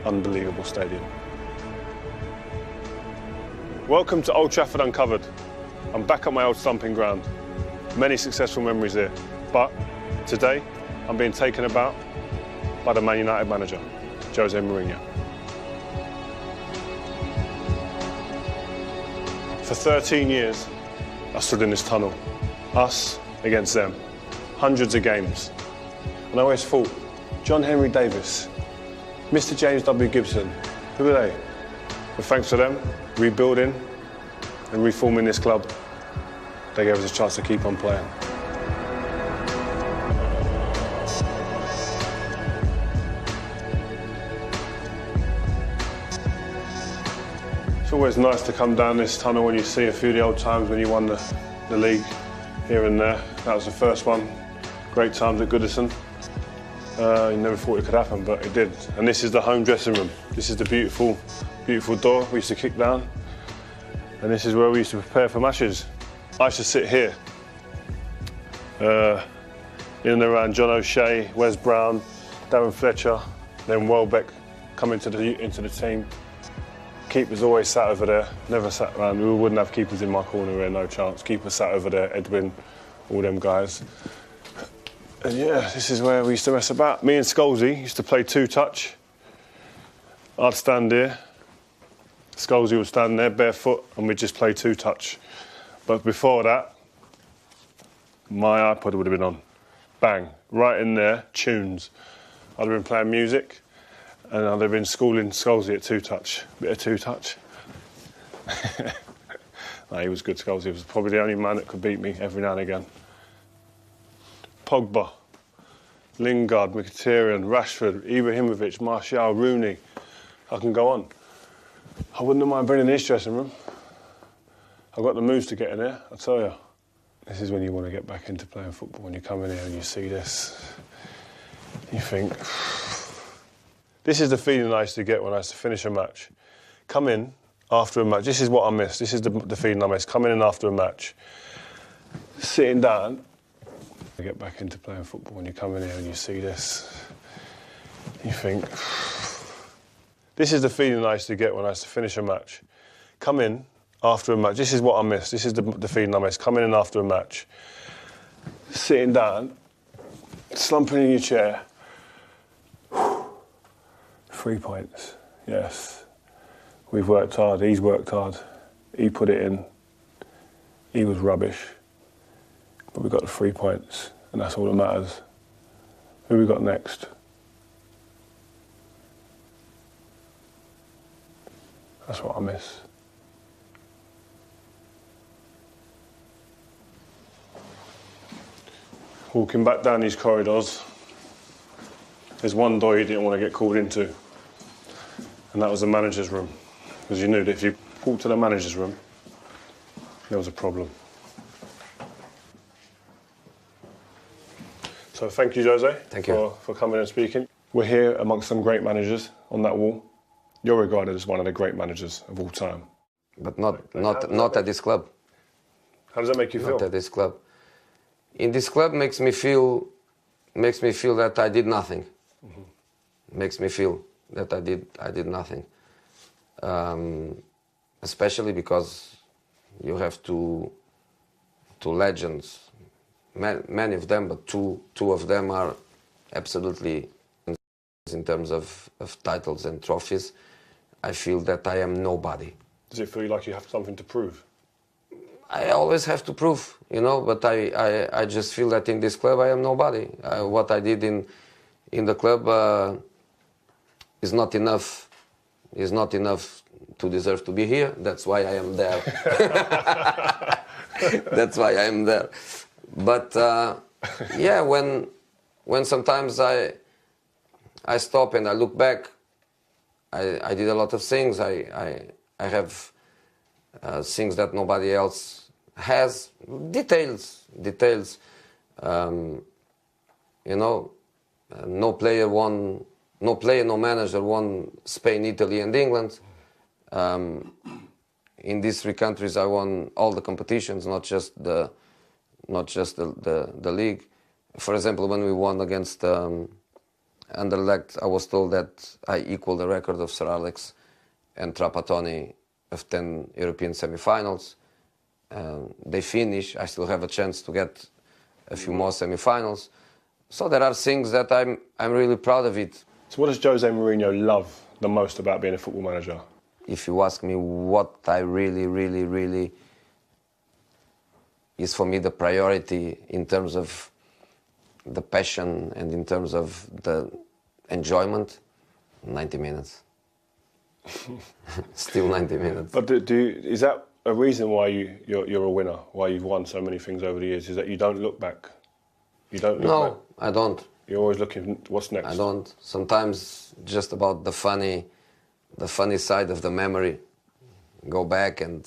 unbelievable stadium. Welcome to Old Trafford Uncovered. I'm back at my old stomping ground. Many successful memories here, but today I'm being taken about by the Man United manager, Jose Mourinho. For 13 years, I stood in this tunnel, us against them, hundreds of games. And I always thought, John Henry Davis, Mr. James W. Gibson, who are they? But thanks to them, rebuilding and reforming this club, they gave us a chance to keep on playing. It's always nice to come down this tunnel when you see a few of the old times when you won the league here and there. That was the first one. Great times at Goodison. You never thought it could happen, but it did. And this is the home dressing room. This is the beautiful, beautiful door we used to kick down. And this is where we used to prepare for matches. I used to sit here, in and around John O'Shea, Wes Brown, Darren Fletcher, then Welbeck coming into the team. Keepers always sat over there, never sat around. We wouldn't have keepers in my corner here, no chance. Keepers sat over there, Edwin, all them guys. And yeah, this is where we used to mess about. Me and Scholesy used to play two-touch. I'd stand here, Scholesy would stand there barefoot, and we'd just play two-touch. But before that, my iPod would have been on. Bang, right in there, tunes. I'd have been playing music, and I'd have been schooling Scholesy at two-touch. Bit of two-touch. No, he was good, Scholesy. He was probably the only man that could beat me every now and again. Pogba, Lingard, Mkhitaryan, Rashford, Ibrahimovic, Martial, Rooney. I can go on. I wouldn't have mind bringing this dressing room. I've got the moves to get in there, I tell you. This is when you want to get back into playing football, when you come in here and you see this. You think, this is the feeling I used to get when I used to finish a match. Come in after a match, this is what I miss, this is the feeling I miss. Coming in after a match, sitting down, get back into playing football, when you come in here and you see this. You think, this is the feeling I used to get when I used to finish a match. Come in after a match, this is what I miss, this is the feeling I miss. Coming in after a match, sitting down, slumping in your chair. 3 points, yes. We've worked hard, he's worked hard. He put it in. He was rubbish. But we got the 3 points, and that's all that matters. Who we got next? That's what I miss. Walking back down these corridors, there's one door you didn't want to get called into, and that was the manager's room. Because you knew that if you walked to the manager's room, there was a problem. So thank you, Jose, for coming and speaking. We're here amongst some great managers on that wall. You're regarded as one of the great managers of all time. But not at this club. How does that make you feel? Not at this club. In this club makes me feel that I did nothing. Mm-hmm. Makes me feel that I did nothing. Especially because you have two legends. Many of them, but two of them are absolutely in terms of titles and trophies. I feel that I am nobody. Does it feel like you have something to prove? I always have to prove, you know, but I just feel that in this club I am nobody. What I did in the club is not enough. Is not enough to deserve to be here. That's why I am there. That's why I am there. But yeah, when sometimes I stop and I look back, I did a lot of things. I have things that nobody else has. Details. You know, no player, no manager won Spain, Italy, and England. In these three countries, I won all the competitions, not just the league. For example, when we won against Anderlecht, I was told that I equal the record of Sir Alex and Trapattoni of 10 European semi-finals. They finish, I still have a chance to get a few more semi-finals. So there are things that I'm really proud of it. So what does Jose Mourinho love the most about being a football manager? If you ask me what I really is for me the priority in terms of the passion and in terms of the enjoyment, 90 minutes. Still 90 minutes. But is that a reason why you're a winner, why you've won so many things over the years, is that you don't look back? You don't look back? No, I don't. You're always looking, what's next? I don't. Sometimes just about the funny side of the memory. Go back and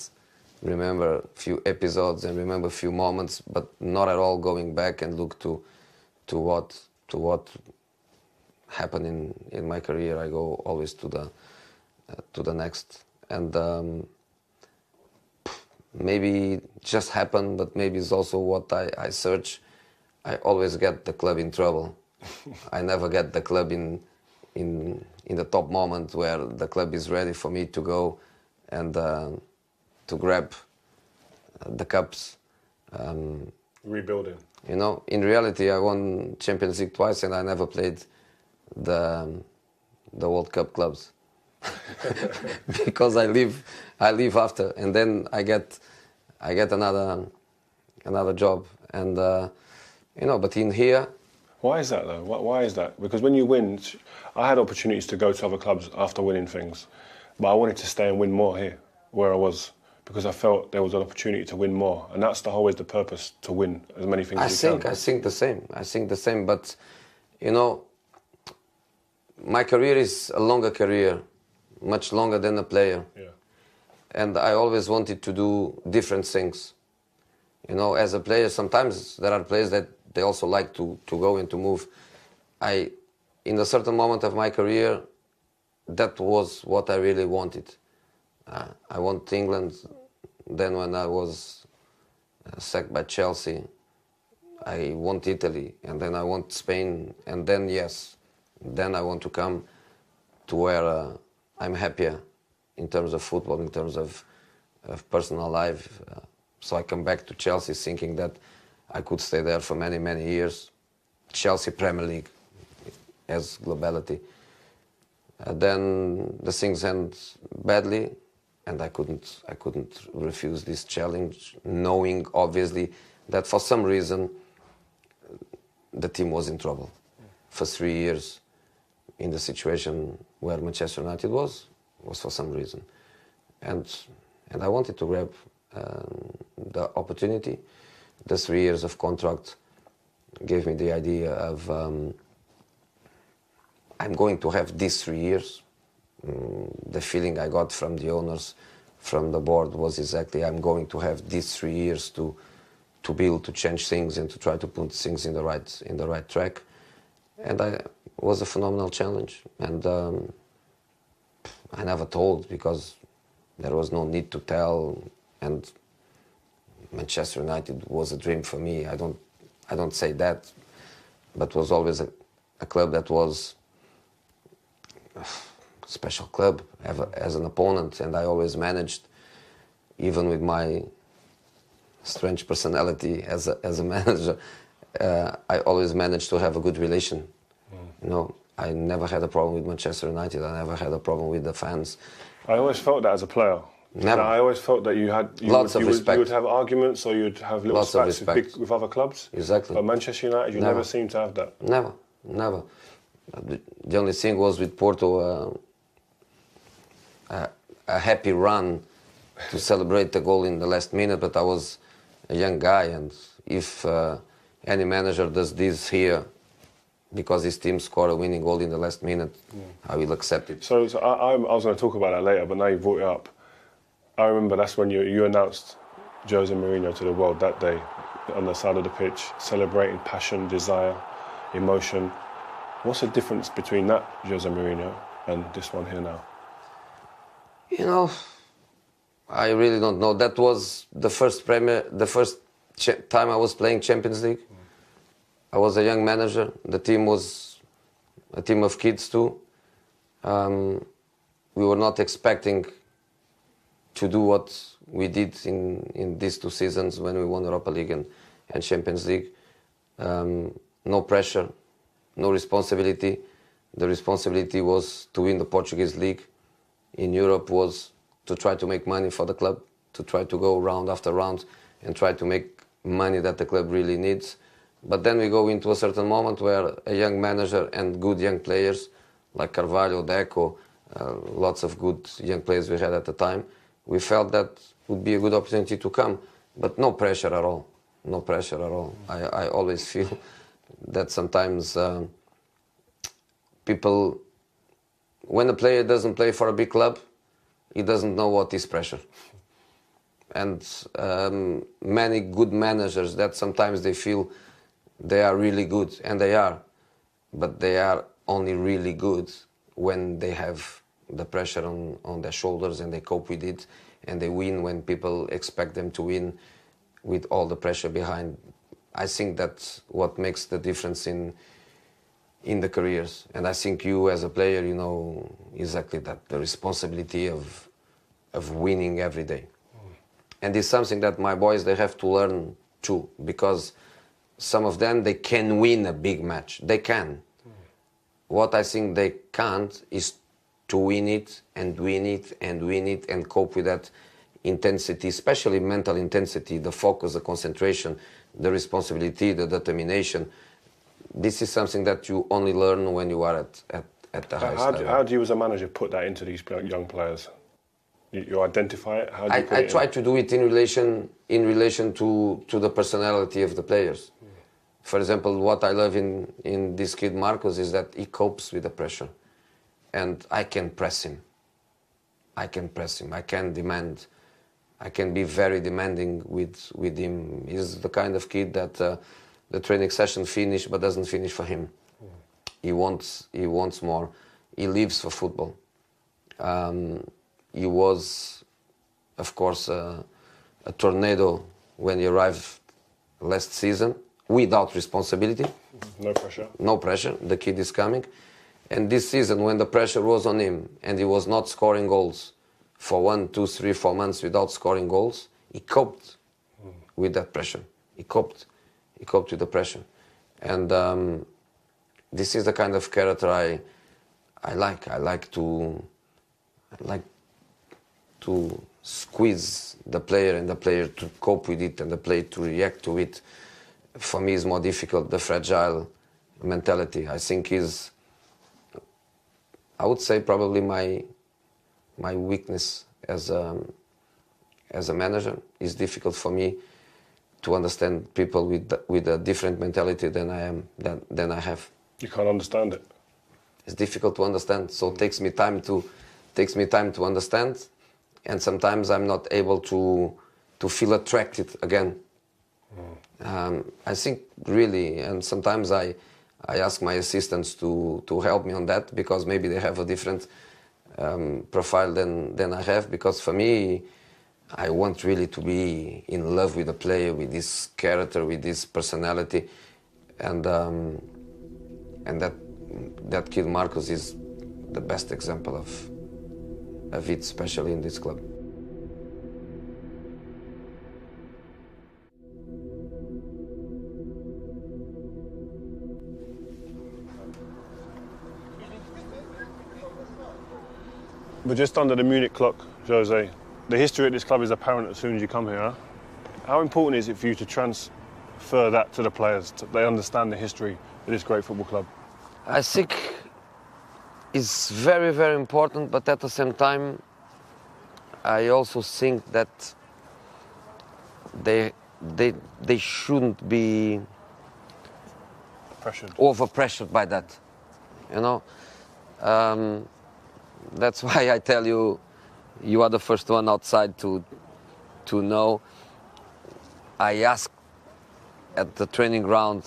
remember a few episodes and remember a few moments, but not at all going back and look to what happened in my career. I go always to the next. And maybe it just happened, but maybe it's also what I search. I always get the club in trouble. I never get the club in the top moment where the club is ready for me to go and to grab the cups. Rebuilding. You know, in reality, I won Champions League twice, and I never played the World Cup clubs because I leave after, and then I get another job, and you know. But in here. Why is that though? Why is that? Because when you win, I had opportunities to go to other clubs after winning things, but I wanted to stay and win more here, where I was, because I felt there was an opportunity to win more, and that's always the purpose, to win as many things as you can. I think the same. But you know, my career is a longer career, much longer than a player. Yeah. And I always wanted to do different things. You know, as a player, sometimes there are players that they also like to go and to move. In a certain moment of my career, that was what I really wanted. I want England. Then when I was sacked by Chelsea, I want Italy, and then I want Spain, and then then I want to come to where I'm happier in terms of football, in terms of personal life. So I come back to Chelsea thinking that I could stay there for many, many years. Chelsea Premier League as globality. Then the things end badly, and I couldn't refuse this challenge, knowing obviously that for some reason the team was in trouble for 3 years in the situation where Manchester United was for some reason, and I wanted to grab the opportunity. The 3 years of contract gave me the idea of I'm going to have these 3 years. The feeling I got from the owners, from the board, was exactly I'm going to have these 3 years to build, to change things, and to try to put things in the right track. And it was a phenomenal challenge. And I never told because there was no need to tell. And Manchester United was a dream for me. I don't say that, but was always a club that was a special club as an opponent, and I always managed, even with my strange personality as a manager, I always managed to have a good relation. You know, I never had a problem with Manchester United. I never had a problem with the fans. I always felt that as a player. Never. I always felt that you would have arguments, or you'd have little spats with other clubs. Exactly. But Manchester United, you never seemed to have that. Never. The only thing was with Porto, a happy run to celebrate the goal in the last minute, but I was a young guy, and if any manager does this here because his team scored a winning goal in the last minute, I will accept it. So I was going to talk about that later, but now you brought it up. I remember that's when you announced Jose Mourinho to the world that day, on the side of the pitch, celebrating passion, desire, emotion. What's the difference between that Jose Mourinho and this one here now? You know, I really don't know. That was the first time I was playing Champions League. I was a young manager. The team was a team of kids too. We were not expecting to do what we did in these 2 seasons when we won Europa League and Champions League. No pressure, no responsibility. The responsibility was to win the Portuguese league. In Europe was to try to make money for the club, to try to go round after round and try to make money that the club really needs. But then we go into a certain moment where a young manager and good young players like Carvalho, Deco, lots of good young players we had at the time, we felt that would be a good opportunity to come, but no pressure at all. No pressure at all. I always feel that sometimes people, when a player doesn't play for a big club, he doesn't know what is pressure. And many good managers that sometimes they feel they are really good, and they are, but they are only really good when they have the pressure on their shoulders and they cope with it, and they win when people expect them to win with all the pressure behind. I think that's what makes the difference in the careers. And I think you as a player, you know exactly that, the responsibility of winning every day. And it's something that my boys, they have to learn too, because some of them, they can win a big match. They can. What I think they can't is to win it and win it and win it and cope with that intensity, especially mental intensity, the focus, the concentration, the responsibility, the determination. This is something that you only learn when you are at the highest level. How do you as a manager put that into these young players? You identify it? How do you put I it try in? to do it in relation to the personality of the players. For example, what I love in this kid Marcos is that he copes with the pressure, and I can press him. I can press him. I can demand. I can be very demanding with him. He's the kind of kid that the training session finish, but doesn't finish for him. He wants more. He lives for football. He was, of course, a tornado when he arrived last season, without responsibility. No pressure. No pressure. The kid is coming. And this season, when the pressure was on him and he was not scoring goals for 1, 2, 3, 4 months without scoring goals, he coped with that pressure. He coped with the pressure. And this is the kind of character I like. I like to squeeze the player and the player to cope with it and the player to react to it. For me, it's more difficult, the fragile mentality. I think is, I would say, probably my weakness as a manager. It's difficult for me to understand people with a different mentality than I have. You can't understand it. It's difficult to understand, so it takes me time to understand, and sometimes I'm not able to feel attracted again. I think really, and sometimes I ask my assistants to help me on that, because maybe they have a different profile than I have, because for me, I want really to be in love with the player, with this character, with this personality, and that kid Marcos is the best example of it, especially in this club. We're just under the Munich clock, Jose. The history at this club is apparent as soon as you come here. Huh? How important is it for you to transfer that to the players, so they understand the history of this great football club? I think it's very, very important, but at the same time, I also think that they shouldn't be over-pressured by that, you know. That's why I tell you, you are the first one outside to know. I ask at the training ground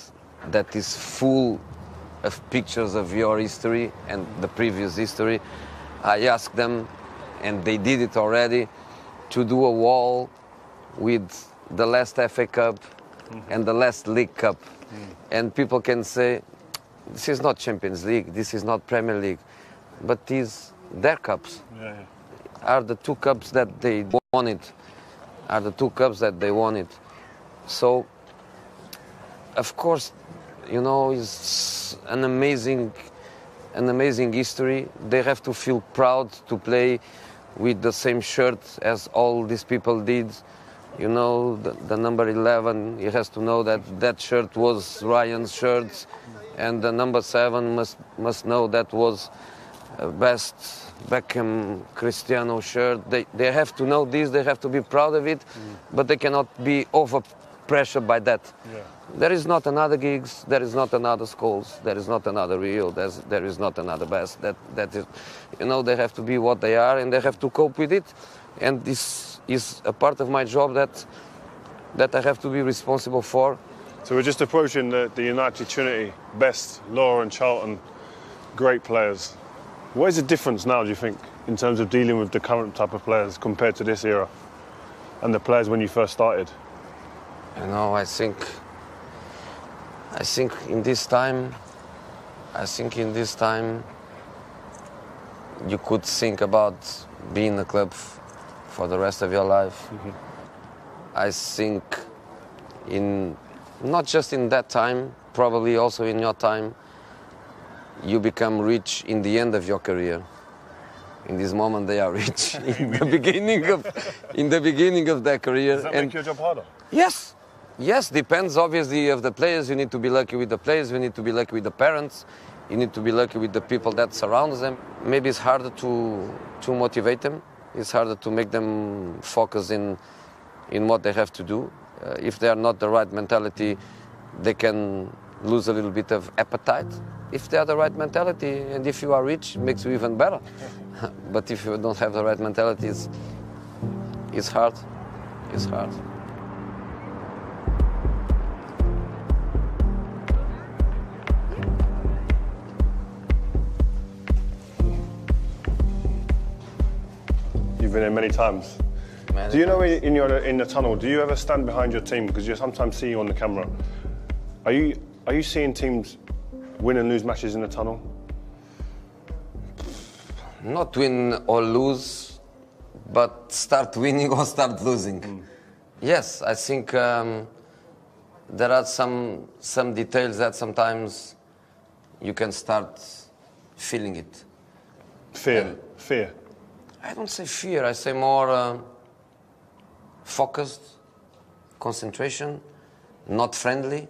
that is full of pictures of your history and the previous history. I asked them, and they did it already, to do a wall with the last FA Cup and the last League Cup. And people can say, this is not Champions League, this is not Premier League, but these their cups. Yeah. Are the two cups that they wanted. Are the two cups that they wanted. So, of course, you know, it's an amazing history. They have to feel proud to play with the same shirt as all these people did. You know, the number 11, he has to know that that shirt was Ryan's shirt, and the number 7 must know that was best Beckham Cristiano shirt. They have to know this, they have to be proud of it, but they cannot be over pressured by that. Yeah. There is not another Giggs, there is not another Scholes, there is not another Rio, there is not another Best. That is, you know, they have to be what they are and they have to cope with it. And this is a part of my job that I have to be responsible for. So we're just approaching the United Trinity. Best, Law and Charlton, great players. What is the difference now, do you think, in terms of dealing with the current type of players compared to this era and the players when you first started? You know, I think in this time, you could think about being a club for the rest of your life. Mm-hmm. I think not just in that time, probably also in your time, you become rich in the end of your career. In this moment, they are rich in the beginning of their career. Does that make your job harder? Yes, depends obviously of the players. You need to be lucky with the players. You need to be lucky with the parents. You need to be lucky with the people that surrounds them. Maybe it's harder to motivate them. It's harder to make them focus in what they have to do. If they are not the right mentality, they can lose a little bit of appetite. If they are the right mentality, and if you are rich, it makes you even better. But if you don't have the right mentality, it's hard. It's hard. You've been in many times. Do you know in the tunnel, do you ever stand behind your team? Because you sometimes see you on the camera. Are you seeing teams win and lose matches in the tunnel? Not win or lose, but start winning or start losing. Yes, I think there are some details that sometimes you can start feeling it. Fear. I don't say fear, I say more focused, concentration, not friendly.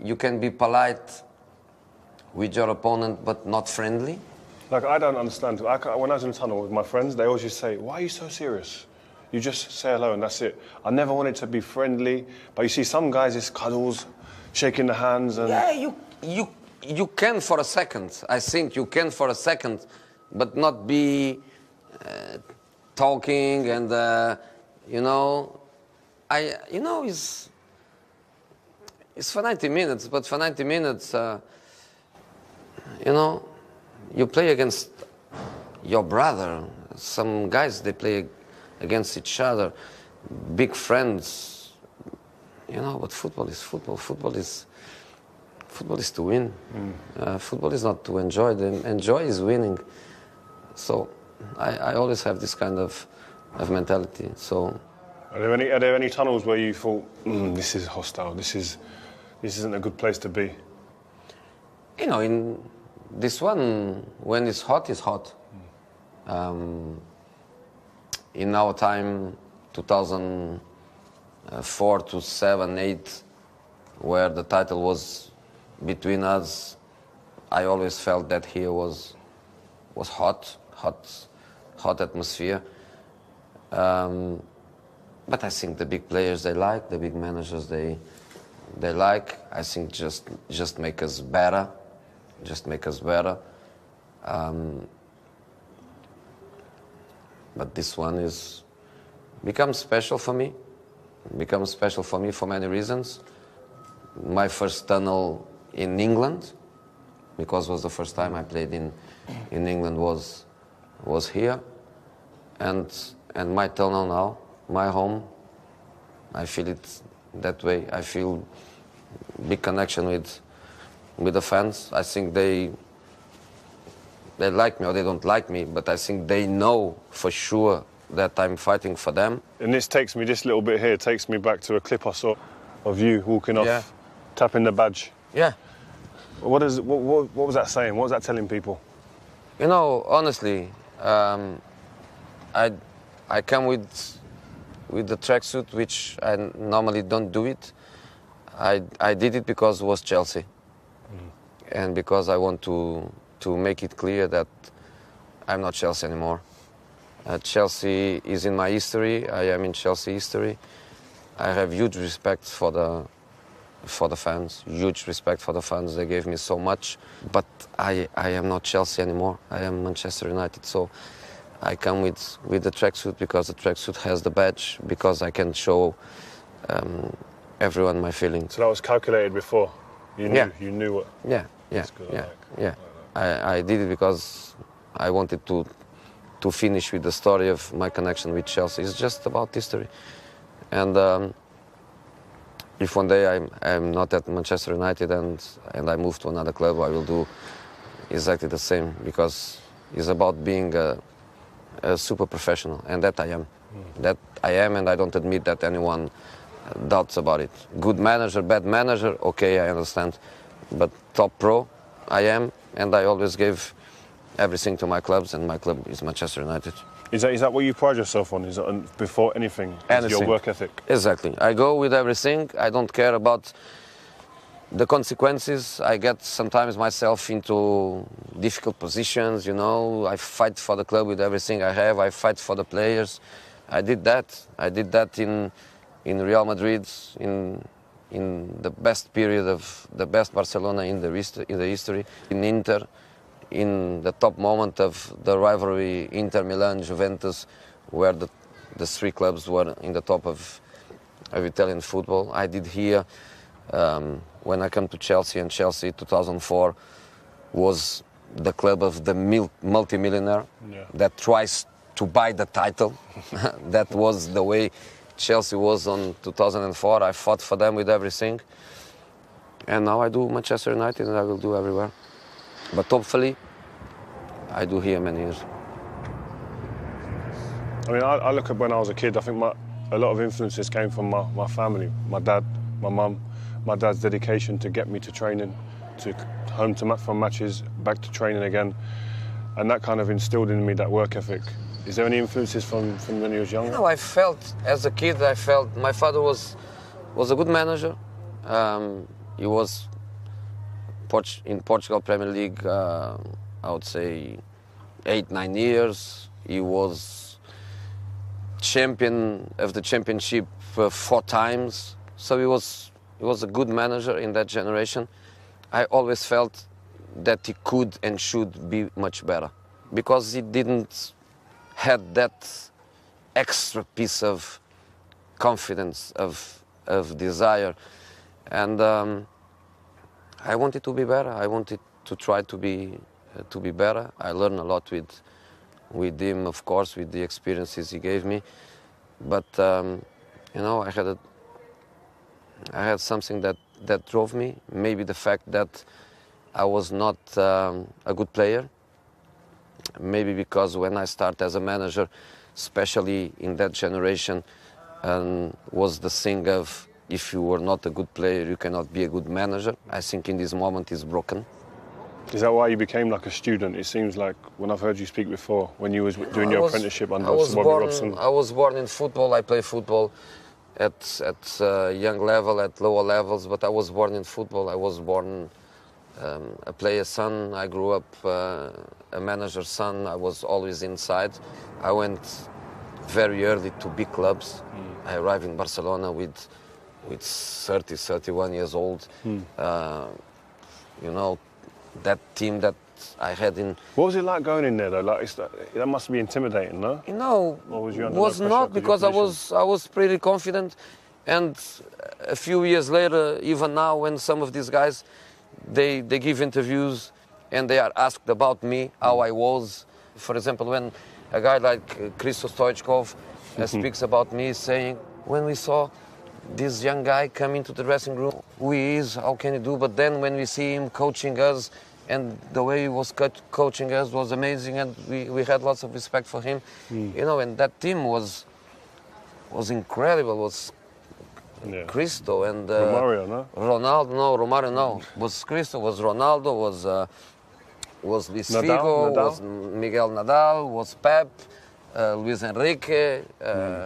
You can be polite with your opponent, but not friendly. Like, I don't understand. When I was in the tunnel with my friends, they always just say, "Why are you so serious? You just say hello and that's it." I never wanted to be friendly, but you see some guys, it's cuddles, shaking the hands and... Yeah, you can for a second. I think you can for a second, but not be talking and, you know... It's for 90 minutes, but for 90 minutes, you know, you play against your brother. Some guys, they play against each other, big friends, you know, but football is football. Football is to win. Football is not to enjoy. Enjoy is winning. So I always have this kind of mentality. So Are there any tunnels where you thought, this is hostile, this isn't a good place to be? You know, in this one, when it's hot, it's hot. In our time, 2004 to 7, 8, where the title was between us, I always felt that here was hot atmosphere. But I think the big players they like, the big managers they like. I think just make us better, But this one becomes special for me. Becomes special for me for many reasons. My first tunnel in England, because it was the first time I played in England, was here, and my tunnel now, my home. I feel it that way. I feel big connection with the fans. I think they like me or they don't like me, but I think they know for sure that I'm fighting for them. And this little bit here takes me back to a clip I saw of you walking off, Yeah. tapping the badge. Yeah. What was that saying? What was that telling people? You know, honestly, I come with the tracksuit, which I normally don't do it. I did it because it was Chelsea, and because I want to make it clear that I'm not Chelsea anymore. Chelsea is in my history. I am in Chelsea history. I have huge respect for the fans, huge respect for the fans. They gave me so much, but I am not Chelsea anymore. I am Manchester United. So I come with the tracksuit because the tracksuit has the badge, because I can show everyone my feelings. So that was calculated before. You knew what. Yeah. I did it because I wanted to finish with the story of my connection with Chelsea. It's just about history. And if one day I'm not at Manchester United and I move to another club, I will do exactly the same, because it's about being a super professional, and that I am. That I am, and I don't admit that anyone doubts about it. Good manager, bad manager, okay, I understand. But top pro, I am, and I always gave everything to my clubs, and my club is Manchester United. Is that what you pride yourself on? Is that before anything? Is your work ethic? Exactly. I go with everything. I don't care about the consequences. I get sometimes myself into difficult positions, you know. I fight for the club with everything I have. I fight for the players. I did that. I did that in Real Madrid, in the best period of the best Barcelona in the history, in Inter, in the top moment of the rivalry Inter Milan Juventus, where the three clubs were in the top of Italian football. I did here when I come to Chelsea, and Chelsea 2004 was the club of the multimillionaire that tries to buy the title. That was the way Chelsea was on 2004. I fought for them with everything. And now I do Manchester United, and I will do everywhere. But hopefully, I do here many years. I mean, I look at when I was a kid, I think a lot of influences came from my family, my dad, my mum. My dad's dedication to get me to training, to home from matches, back to training again. And that kind of instilled in me that work ethic. Is there any influences from when you was younger? You know, I felt, as a kid, my father was a good manager. He was in Portugal Premier League, I would say 8-9 years. He was champion of the championship 4 times. So he was a good manager in that generation. I always felt that he could and should be much better, because he didn't had that extra piece of confidence, of desire. And I wanted to be better. I wanted to try to be better. I learned a lot with him, of course, with the experiences he gave me. But you know, I had something that drove me. Maybe the fact that I was not a good player. Maybe because when I started as a manager, especially in that generation, was the thing of, if you were not a good player, you cannot be a good manager. I think in this moment it's broken. Is that why you became like a student? It seems like, when I've heard you speak before, when you was doing your apprenticeship under Bobby Robson. I was born in football. I play football at young level, at lower levels, but I was born in football. I was born a player's son. I grew up a manager's son. I was always inside. I went very early to big clubs. I arrived in Barcelona with 30, 31 years old. You know, that team that I had in... What was it like going in there, though? Like, that must be intimidating, no? You know, it was not, because I was pretty confident. And a few years later, even now, when some of these guys, they give interviews and they are asked about me, how I was. For example, when a guy like Christos Stoichkov speaks about me, saying, when we saw this young guy come into the dressing room, who he is, how can he do? But then when we see him coaching us, and the way he was coaching us was amazing, and we had lots of respect for him. You know, and that team was incredible. Was Cristo and Romario, no? Ronaldo, no, Romario, no. Was Cristo, was Ronaldo, was Luis Figo, was Miguel Nadal, was Pep, Luis Enrique,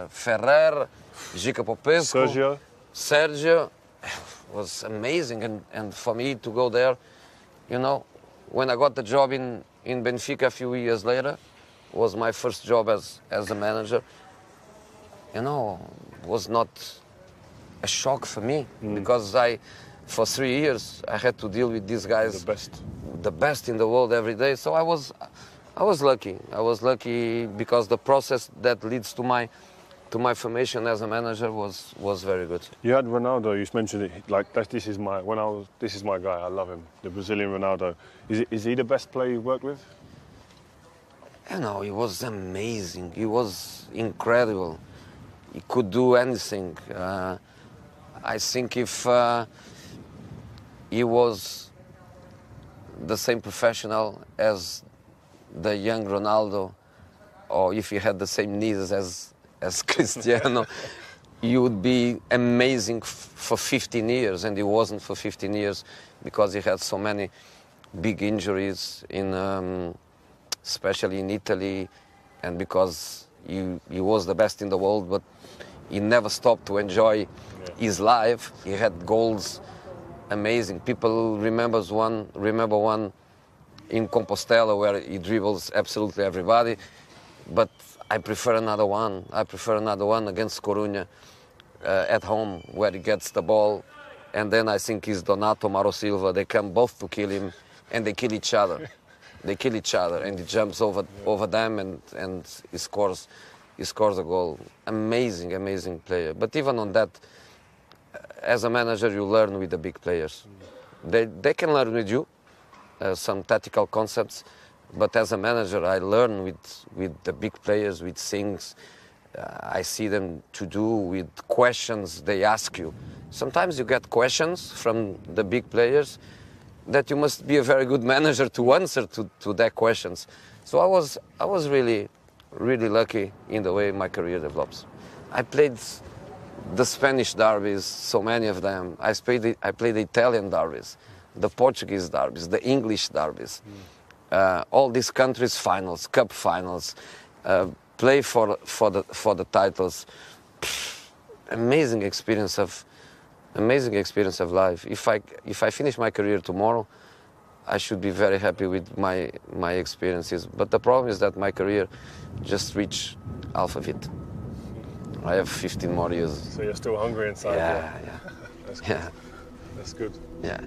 Ferrer, Gica Popescu, Sergio. Was amazing, and for me to go there, you know, when I got the job in Benfica a few years later, was my first job as a manager. You know, was not a shock for me because for 3 years I had to deal with these guys, the best in the world every day. So I was lucky. I was lucky because the process that leads to my formation as a manager was very good. You had Ronaldo. You mentioned it like this is my guy. I love him. The Brazilian Ronaldo. Is he the best player you worked with? You know, he was amazing. He was incredible. He could do anything. I think if he was the same professional as the young Ronaldo, or if he had the same needs as Cristiano, he would be amazing for 15 years, and he wasn't for 15 years because he had so many big injuries, especially in Italy, and because he was the best in the world, but he never stopped to enjoy his life. He had goals amazing. People remember one in Compostela where he dribbles absolutely everybody, but I prefer another one. I prefer another one against Coruña at home where he gets the ball, and then I think it's Donato, Mauro Silva. They come both to kill him, and they kill each other. They kill each other, and he jumps over them, and he scores a goal. Amazing player. But even on that, as a manager, you learn with the big players. They can learn with you some tactical concepts, but as a manager, I learn with the big players, with things I see them to do, with questions they ask you. Sometimes you get questions from the big players that you must be a very good manager to answer to their questions. So I was really lucky in the way my career develops. I played the Spanish derbies, so many of them. I played the Italian derbies, the Portuguese derbies, the English derbies. All these countries' finals, cup finals, play for the titles. Amazing experience of life. If I finish my career tomorrow, I should be very happy with my experiences. But the problem is that my career just reached half of it. I have 15 more years. So you're still hungry inside. Yeah. That's good. Yeah.